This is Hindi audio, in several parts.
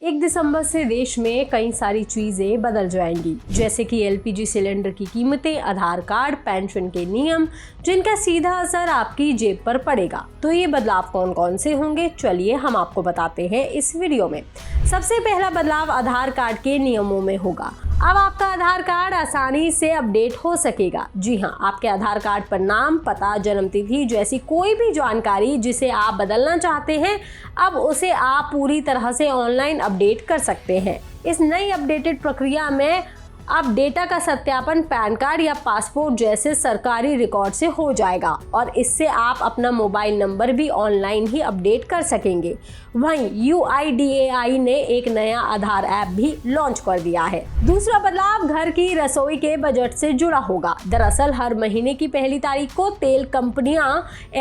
1 दिसंबर से देश में कई सारी चीजें बदल जाएंगी, जैसे कि एलपीजी सिलेंडर की कीमतें, आधार कार्ड, पेंशन के नियम, जिनका सीधा असर आपकी जेब पर पड़ेगा। तो ये बदलाव कौन कौन से होंगे, चलिए हम आपको बताते हैं इस वीडियो में। सबसे पहला बदलाव आधार कार्ड के नियमों में होगा। अब आपका आधार कार्ड आसानी से अपडेट हो सकेगा। जी हाँ, आपके आधार कार्ड पर नाम, पता, जन्मतिथि जैसी कोई भी जानकारी जिसे आप बदलना चाहते हैं, अब उसे आप पूरी तरह से ऑनलाइन अपडेट कर सकते हैं। इस नई अपडेटेड प्रक्रिया में अब डेटा का सत्यापन पैन कार्ड या पासपोर्ट जैसे सरकारी रिकॉर्ड से हो जाएगा और इससे आप अपना मोबाइल नंबर भी ऑनलाइन ही अपडेट कर सकेंगे। वहीं UIDAI ने एक नया आधार ऐप भी लॉन्च कर दिया है। दूसरा बदलाव घर की रसोई के बजट से जुड़ा होगा। दरअसल हर महीने की पहली तारीख को तेल कंपनियां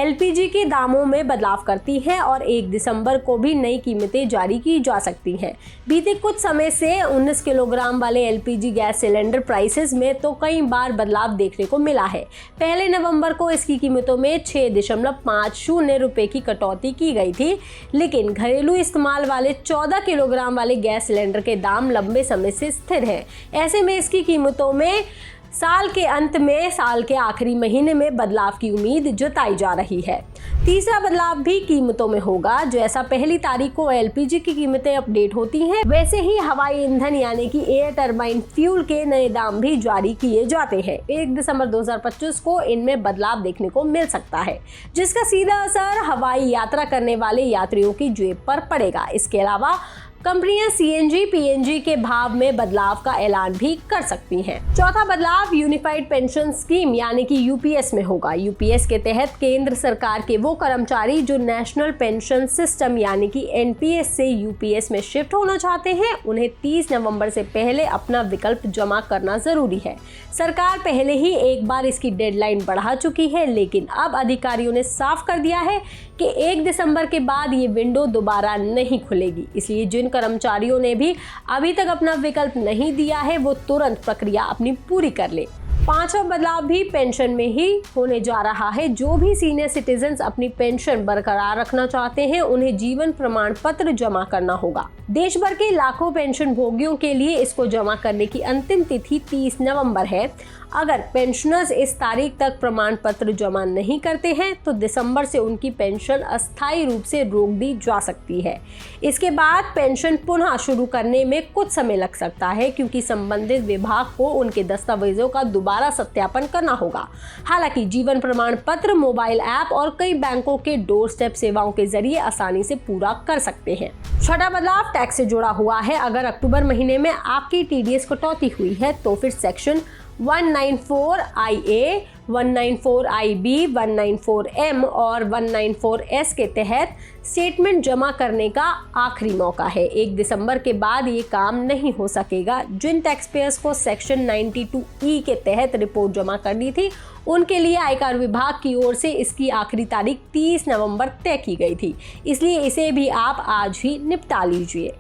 LPG के दामों में बदलाव करती हैं और 1 दिसंबर को भी नई कीमतें जारी की जा सकती हैं। बीते कुछ समय से 19 किलोग्राम वाले LPG गैस सिलेंडर प्राइसेस में तो कई बार बदलाव देखने को मिला है। पहले नवंबर को इसकी कीमतों में 6.50 रुपए की कटौती की गई थी, लेकिन घरेलू इस्तेमाल वाले 14 किलोग्राम वाले गैस सिलेंडर के दाम लंबे समय से स्थिर हैं। ऐसे में इसकी कीमतों में साल के अंत में साल के आखिरी महीने में बदलाव की उम्मीद जताई जा रही है। तीसरा बदलाव भी कीमतों में होगा। जैसा पहली तारीख को LPG की कीमतें अपडेट होती हैं, वैसे ही हवाई ईंधन यानी कि एयर टरबाइन फ्यूल के नए दाम भी जारी किए जाते हैं। 1 दिसंबर 2025 को इनमें बदलाव देखने को मिल सकता है, जिसका सीधा असर हवाई यात्रा करने वाले यात्रियों की जेब पर पड़ेगा। इसके अलावा कंपनियां CNG, PNG के भाव में बदलाव का ऐलान भी कर सकती हैं। चौथा बदलाव यूनिफाइड पेंशन स्कीम यानी कि UPS में होगा। UPS के तहत केंद्र सरकार के वो कर्मचारी जो नेशनल पेंशन सिस्टम यानी कि NPS से UPS में शिफ्ट होना चाहते हैं, उन्हें 30 नवंबर से पहले अपना विकल्प जमा करना जरूरी है। सरकार पहले ही एक बार इसकी डेडलाइन बढ़ा चुकी है, लेकिन अब अधिकारियों ने साफ कर दिया है कि 1 दिसंबर के बाद ये विंडो दोबारा नहीं खुलेगी। इसलिए जिन कर्मचारियों ने भी अभी तक अपना विकल्प नहीं दिया है, वो तुरंत प्रक्रिया अपनी पूरी कर ले। पांचवा बदलाव भी पेंशन में ही होने जा रहा है। जो भी सीनियर सिटीजन्स अपनी पेंशन बरकरार रखना चाहते हैं, उन्हें जीवन प्रमाण पत्र जमा करना होगा। देश भर के लाखों पेंशन भोगियों के लिए इसको जमा करने की अंतिम तिथि 30 नवंबर है। अगर पेंशनर्स इस तारीख तक प्रमाण पत्र जमा नहीं करते हैं, तो दिसंबर से उनकी पेंशन अस्थायी रूप से रोक दी जा सकती है। इसके बाद पेंशन पुनः शुरू करने में कुछ समय लग सकता है, क्योंकि संबंधित विभाग को उनके दस्तावेजों का दोबारा सत्यापन करना होगा। हालांकि जीवन प्रमाण पत्र मोबाइल ऐप और कई बैंकों के डोर स्टेप सेवाओं के जरिए आसानी से पूरा कर सकते हैं। छठा बदलाव टैक्स से जुड़ा हुआ है। अगर अक्टूबर महीने में आपकी TDS कटौती हुई है, तो फिर सेक्शन 194IA, 194IB, 194M और 194S के तहत स्टेटमेंट जमा करने का आखिरी मौका है। 1 दिसंबर के बाद ये काम नहीं हो सकेगा। जिन टैक्स पेयर्स को सेक्शन 92E के तहत रिपोर्ट जमा करनी थी, उनके लिए आयकर विभाग की ओर से इसकी आखिरी तारीख 30 नवंबर तय की गई थी, इसलिए इसे भी आप आज ही निपटा लीजिए।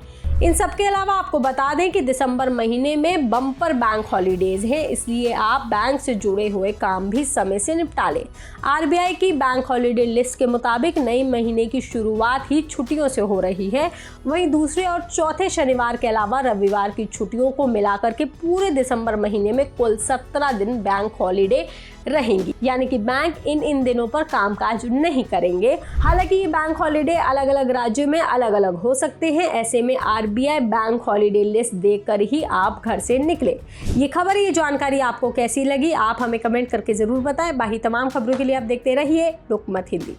इन सब के अलावा आपको बता दें कि दिसंबर महीने में बम्पर बैंक हॉलीडेज हैं, इसलिए आप बैंक से जुड़े हुए काम भी समय से निपटा लें। RBI की बैंक हॉलीडे लिस्ट के मुताबिक नए महीने की शुरुआत ही छुट्टियों से हो रही है। वहीं दूसरे और चौथे शनिवार के अलावा रविवार की छुट्टियों को मिलाकर के पूरे दिसंबर महीने में कुल 17 दिन बैंक हॉलीडे रहेंगी, यानी कि बैंक इन दिनों पर कामकाज नहीं करेंगे। हालांकि ये बैंक हॉलीडे अलग अलग राज्यों में अलग अलग हो सकते हैं। ऐसे में RBI बैंक हॉलीडे लिस्ट देखकर ही आप घर से निकले। ये खबर, ये जानकारी आपको कैसी लगी, आप हमें कमेंट करके जरूर बताएं। बाकी तमाम खबरों के लिए आप देखते रहिए लोकमत हिंदी।